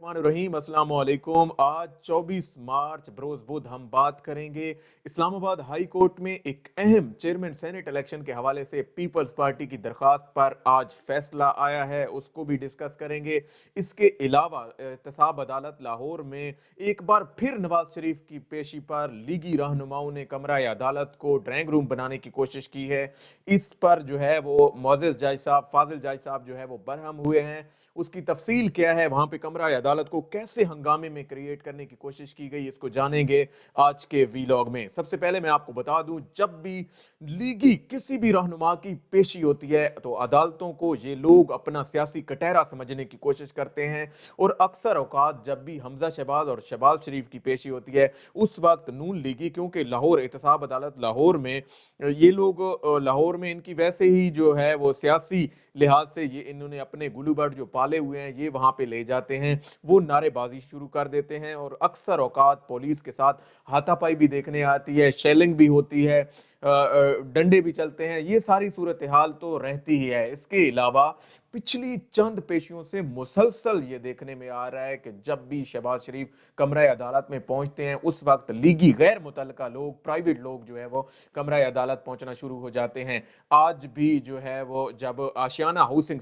बिस्मिल्लाहिर्रहमानिर्रहीम। अस्सलाम वालेकुम। आज 24 मार्च बरोज बुध हम बात करेंगे इस्लामाबाद हाई कोर्ट में एक अहम चेयरमैन सेनेट इलेक्शन के हवाले से पीपल्स पार्टी की दरखास्त पर आज फैसला आया है, उसको भी डिस्कस करेंगे। इसके अलावा एहतसाब अदालत लाहौर में एक बार फिर नवाज शरीफ की पेशी पर लीगी रहनुमाओं ने कमरा अदालत को ड्राइंग रूम बनाने की कोशिश की है। इस पर जो है वो मोअज़्ज़ज़ जज साहब, फाजिल जज साहब जो है वो बरहम हुए हैं। उसकी तफसील क्या है, वहां पे कमरा अदालत को कैसे हंगामे में क्रिएट करने की कोशिश की गई, इसको जानेंगे आज के वीलॉग में। सबसे पहले मैं आपको बता दूं, जब भी लीगी किसी भी रहनुमा की पेशी होती है तो अदालतों को ये लोग अपना सियासी कटहरा समझने की कोशिश करते हैं। और अक्सर औकात जब भी हमजा शहबाज और शहबाज शरीफ की पेशी होती है उस वक्त नून लीगी, क्योंकि लाहौर एहतसाब अदालत लाहौर में ये लोग लाहौर में इनकी वैसे ही जो है वो सियासी लिहाज से ये इन्होंने अपने गुलूबर्ड जो पाले हुए हैं ये वहां पे ले जाते हैं, वो नारेबाजी शुरू कर देते हैं। और अक्सर औकात पुलिस के साथ हाथापाई भी देखने आती है, शेलिंग भी होती है, डंडे भी चलते हैं। ये सारी सूरत हाल तो रहती ही है। इसके अलावा पिछली चंद पेशियों से मुसलसल ये देखने में आ रहा है कि जब भी शहबाज शरीफ कमरा अदालत में पहुंचते हैं उस वक्त लीगी गैर मुतल्लका लोग, प्राइवेट लोग जो है वो कमरा अदालत पहुंचना शुरू हो जाते हैं। आज भी जो है वो जब आशियाना हाउसिंग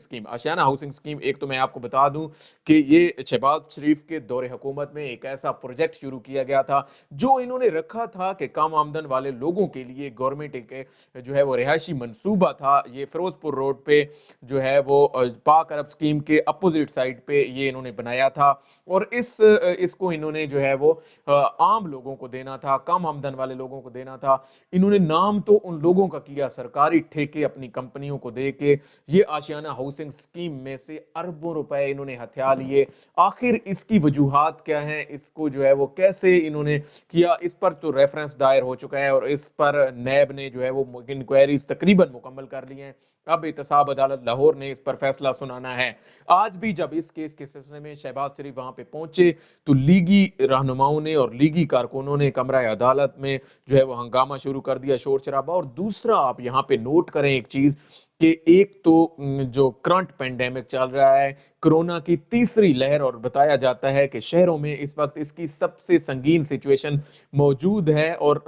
स्कीम, एक तो मैं आपको बता दूं कि ये शहबाज शरीफ के दौरे हुकूमत में एक ऐसा प्रोजेक्ट शुरू किया गया था जो इन्होंने रखा था कि कम आमदन वाले लोगों के लिए गवर्नमेंट के जो है वो रिहायशी मंसूबा था। ये फिरोजपुर रोड पे जो है वो पाक अरब स्कीम के अपोजिट साइड पे ये इन्होंने बनाया था। और इसको इन्होंने जो है वो आम लोगों को देना था, कम आमदन वाले लोगों को देना था। इन्होंने नाम तो उन लोगों का किया सरकारी ठेके अपनी कंपनियों को दे के। ये आशियाना हाउसिंग स्कीम में से अरबों रुपए इन्होंने हथिया लिए। आखिर इसकी वजूहात क्या हैं, इसको जो है वो कैसे इन्होंने किया, इस पर तो रेफरेंस दायर हो चुका है और इस पर नैब ने जो है वो इंक्वायरीज तकरीबन मुकम्मल कर ली हैं। अब एहतसाब अदालत लाहौर ने इस पर फैसला सुनाना है। आज भी जब इस केस के सिलसिले में शहबाज शरीफ वहां पे पहुंचे तो लीगी रहनुमाओं ने और लीगी कारकुनों ने कमरा अदालत में जो है वो हंगामा शुरू कर दिया, शोर शराबा। और दूसरा आप यहाँ पे नोट करें एक चीज कि एक तो जो करंट पेंडेमिक चल रहा है, कोरोना की तीसरी लहर, और बताया जाता है कि शहरों में इस वक्त इसकी सबसे संगीन सिचुएशन मौजूद है और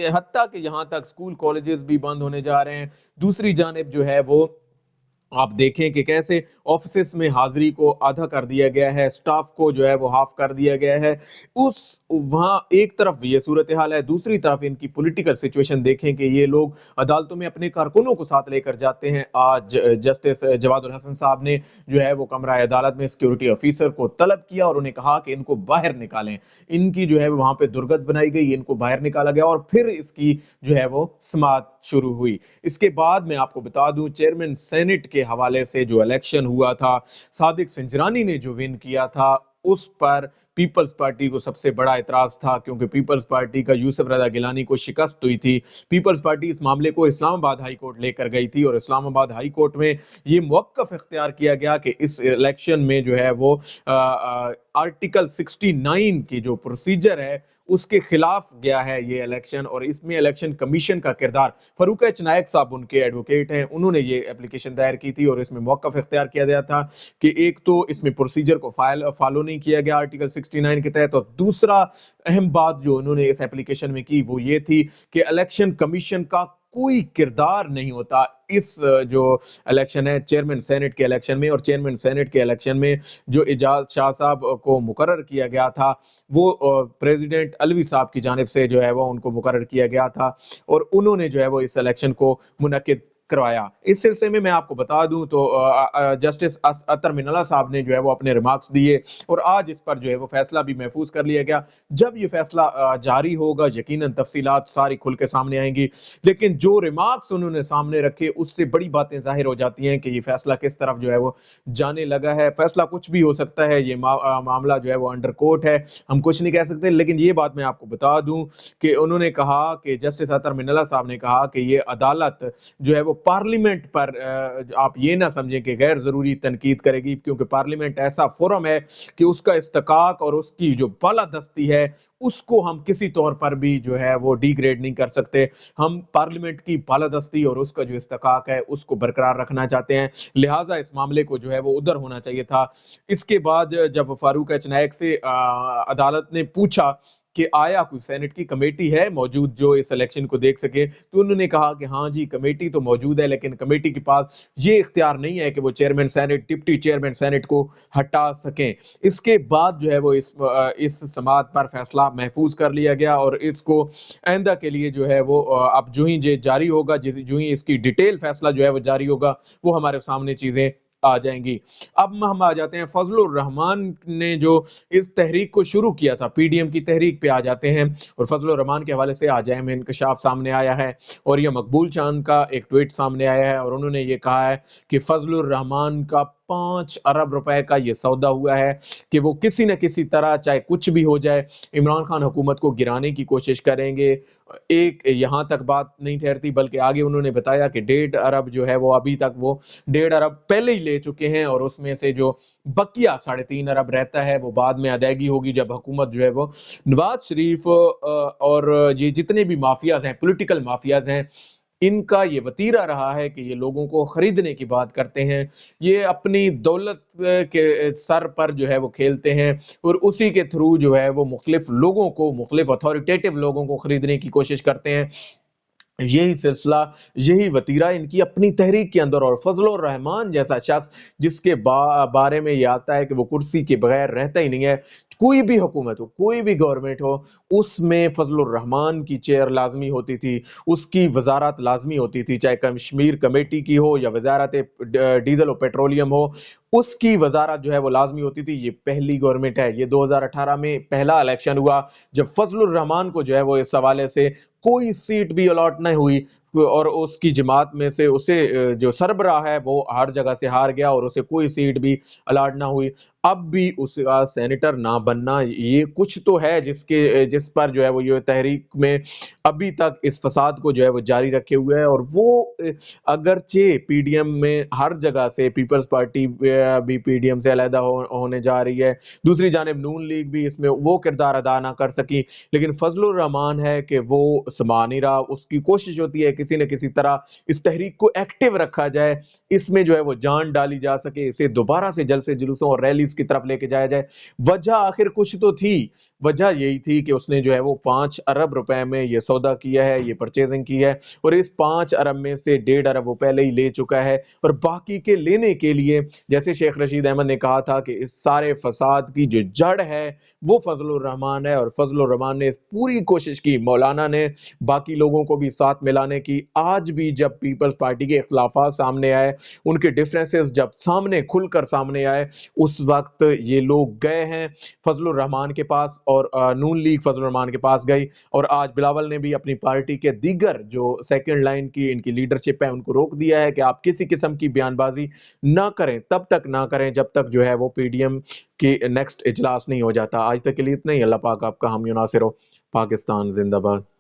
हत्ता कि यहां तक स्कूल कॉलेजेस भी बंद होने जा रहे हैं। दूसरी जानिब जो है वो आप देखें कि कैसे ऑफिस में हाजिरी को आधा कर दिया गया है, स्टाफ को जो है वो हाफ कर दिया गया है। उस वहां एक तरफ ये सूरत हाल है, दूसरी तरफ इनकी पॉलिटिकल सिचुएशन देखें कि ये लोग अदालतों में अपने कारकुनों को साथ लेकर जाते हैं। आज जस्टिस जवादुल हसन साहब ने जो है वो कमरा अदालत में सिक्योरिटी ऑफिसर को तलब किया और उन्हें कहा कि इनको बाहर निकालें। इनकी जो है वहां पे दुर्गत बनाई गई, इनको बाहर निकाला गया और फिर इसकी जो है वो समाअत शुरू हुई। इसके बाद मैं आपको बता दूं, चेयरमैन सेनेट के हवाले से जो इलेक्शन हुआ था, सादिक सिंजरानी ने जो विन किया था, उस पर पीपल्स पार्टी को सबसे बड़ा इतराज था, क्योंकि पीपल्स पार्टी का यूसुफ रजा गिलानी को शिकस्त हुई थी। पीपल्स पार्टी इस मामले को इस्लामाबाद हाई कोर्ट लेकर गई थी और इस्लामाबाद हाई कोर्ट में ये मौक़िफ़ इख्तियार किया गया कि इस इलेक्शन में जो है वो आर्टिकल 69 की जो प्रोसीजर है उसके खिलाफ गया है ये इलेक्शन। और इसमें इलेक्शन कमीशन का किरदार, फरूक एच नायक साहब उनके एडवोकेट हैं, उन्होंने ये एप्लीकेशन दायर की थी और इसमें मौक़िफ़ इख्तियार किया गया था कि एक तो इसमें प्रोसीजर को फॉलो नहीं किया गया आर्टिकल 69 के तहत, और दूसरा अहम बात जो उन्होंने इस एप्लीकेशन में की वो ये थी कि इलेक्शन कमीशन का कोई किरदार नहीं होता इस जो इलेक्शन है चेयरमैन सेनेट के इलेक्शन में। और चेयरमैन सेनेट के इलेक्शन में जो इजाज शाह साहब को मुकर्रर किया गया था वो प्रेसिडेंट अलवी साहब की जानिब से जो है वो उनको मुकर्रर किया गया था और उन्होंने जो है वो इस इलेक्शन को मुनक्किद करवाया। इस सिलसिले में मैं आपको बता दूं तो जस्टिस अतर मिनल्ला साहब ने जो है वो अपने रिमार्क्स दिए और आज इस पर जो है वो फैसला भी महफूज कर लिया गया। जब ये फैसला जारी होगा यकीनन तफसीलात सारी खुल के सामने आएंगी, लेकिन जो रिमार्क्स उन्होंने सामने रखे उससे बड़ी बातें जाहिर हो जाती हैं कि ये फैसला किस तरफ जो है वो जाने लगा है। फैसला कुछ भी हो सकता है, ये मामला जो है वो अंडर कोर्ट है, हम कुछ नहीं कह सकते। लेकिन ये बात मैं आपको बता दूं कि उन्होंने कहा कि जस्टिस अतर मिनल्ला साहब ने कहा कि ये अदालत जो है वो پارلیمنٹ پر آپ یہ نہ سمجھیں کہ غیر ضروری تنقید کرے گی، کیونکہ پارلیمنٹ ایسا فورم ہے کہ اس کا استحقاق اور اس کی جو بالادستی ہے اس کو ہم کسی طور پر بھی جو ہے وہ ڈی گریڈ نہیں کر سکتے۔ ہم پارلیمنٹ کی بالادستی اور اس کا جو استحقاق ہے اس کو برقرار رکھنا چاہتے ہیں، لہٰذا اس معاملے کو جو ہے وہ ادھر ہونا چاہیے تھا۔ اس کے بعد جب فاروق ایچ نائک سے عدالت نے پوچھا کہ آیا کوئی سینٹ کی کمیٹی ہے موجود جو اس الیکشن کو دیکھ سکے، تو انہوں نے کہا کہ ہاں جی کمیٹی تو موجود ہے، لیکن کمیٹی کے پاس یہ اختیار نہیں ہے کہ وہ chairman senate, deputy chairman senate کو ہٹا سکیں۔ اس کے بعد جو ہے وہ اس سماعت پر فیصلہ محفوظ کر لیا گیا، اور اس کو آئندہ کے لیے جو ہے وہ اب جو ہی یہ جاری ہوگا، جو ہی اس کی ڈیٹیل فیصلہ جو ہے وہ جاری ہوگا، وہ ہمارے سامنے چیزیں آ جائیں گی۔ اب ہم آ جاتے ہیں فضل الرحمان نے جو اس تحریک کو شروع کیا تھا، پی ڈی ایم کی تحریک پہ آ جاتے ہیں، اور فضل الرحمان کے حوالے سے آج اہم انکشاف سامنے آیا ہے، اور یہ مقبول چاند کا ایک ٹویٹ سامنے آیا ہے، اور انہوں نے یہ کہا ہے کہ فضل الرحمان کا 5 ارب روپے کا یہ سودا ہوا ہے کہ وہ کسی نہ کسی طرح چاہے کچھ بھی ہو جائے عمران خان حکومت کو گرانے کی کوشش کریں گے۔ ایک یہاں تک بات نہیں ٹھہرتی، بلکہ آگے انہوں نے بتایا کہ 1.5 ارب جو ہے وہ ابھی تک وہ 1.5 ارب پہلے ہی لے چکے ہیں، اور اس میں سے جو بقیہ 3.5 ارب رہتا ہے وہ بعد میں ادائیگی ہوگی جب حکومت جو ہے وہ نواز شریف اور یہ جتنے بھی مافیاز ہیں، پولیٹیکل مافیاز ہیں، ان کا یہ وتیرہ رہا ہے کہ یہ لوگوں کو خریدنے کی بات کرتے ہیں، یہ اپنی دولت کے سر پر جو ہے وہ کھیلتے ہیں، اور اسی کے تھرو جو ہے وہ مختلف لوگوں کو، مختلف اتھارٹیٹیو لوگوں کو خریدنے کی کوشش کرتے ہیں۔ یہی سلسلہ، یہی وتیرہ ان کی اپنی تحریک کے اندر، اور فضل الرحمان جیسا شخص جس کے بارے میں یہ آتا ہے کہ وہ کرسی کے بغیر رہتا ہی نہیں ہے، کوئی بھی حکومت ہو، کوئی بھی گورنمنٹ ہو، اس میں فضل الرحمان کی چیئر لازمی ہوتی تھی، اس کی وزارت لازمی ہوتی تھی، چاہے کشمیر کمیٹی کی ہو یا وزارت ڈیزل و پیٹرولیم ہو، اس کی وزارت جو ہے وہ لازمی ہوتی تھی۔ یہ پہلی گورنمنٹ ہے، یہ 2018 میں پہلا الیکشن ہوا جب فضل الرحمان کو جو ہے وہ اس حوالے سے کوئی سیٹ بھی الاٹ نہیں ہوئی، اور اس کی جماعت میں سے اسے جو سربراہ ہے وہ ہر جگہ سے ہار گیا، اور اسے کوئی سیٹ بھی الاٹ نہ ہوئی۔ اب بھی اس کا سینیٹر نہ بننا یہ کچھ تو ہے جس پر جو ہے وہ یہ تحریک میں ابھی تک اس فساد کو جو ہے وہ جاری رکھے ہوئے ہے، اور وہ اگرچہ پی ڈی ایم میں ہر جگہ سے پیپلز پارٹی بھی پی ڈی ایم سے علیحدہ ہونے جا رہی ہے، دوسری جانب نون لیگ بھی اس میں وہ کردار ادا نہ کر سکی، لیکن فضل الرحمان ہے کہ وہ سما نہیں رہا، اس کی کوشش ہوتی ہے کسی نہ کسی طرح اس تحریک کو ایکٹیو رکھا جائے، اس میں جو ہے وہ جان ڈالی جا سکے، اسے دوبارہ سے جلسے جلوسوں اور ریلیز کی طرف لے کے جایا جائے۔ وجہ آخر کچھ تو تھی، وجہ یہی تھی کہ اس نے جو ہے وہ 5 ارب روپے میں یہ سودا کیا ہے، یہ پرچیزنگ کی ہے، اور اس 5 ارب میں سے 1.5 ارب وہ پہلے ہی لے چکا ہے، اور باقی کے لینے کے لیے جیسے شیخ رشید احمد نے کہا تھا کہ اس سارے فساد کی جو جڑ ہے وہ فضل الرحمان ہے، اور فضل الرحمان نے پوری کوشش کی، مولانا نے باقی لوگوں کو بھی ساتھ ملانے کی۔ آج بھی جب پیپلز پارٹی کے اختلافات سامنے آئے، ان کے ڈیفرنسز جب سامنے کھل کر سامنے آئے، اس وقت یہ لوگ گئے ہیں فضل الرحمان کے پاس، اور نون لیگ فضل الرحمان کے پاس گئی، اور آج بلاول نے بھی اپنی پارٹی کے دیگر جو سیکنڈ لائن کی ان کی لیڈرشپ ہے ان کو روک دیا ہے کہ آپ کسی قسم کی بیان بازی نہ کریں، تب تک نہ کریں جب تک جو ہے وہ پی ڈی ایم کی نیکسٹ اجلاس نہیں ہو جاتا۔ آج تک کے لیے اتنا ہی، اللہ پاک آپ کا حامی و ناصر ہو۔ پاکستان زندہ باد۔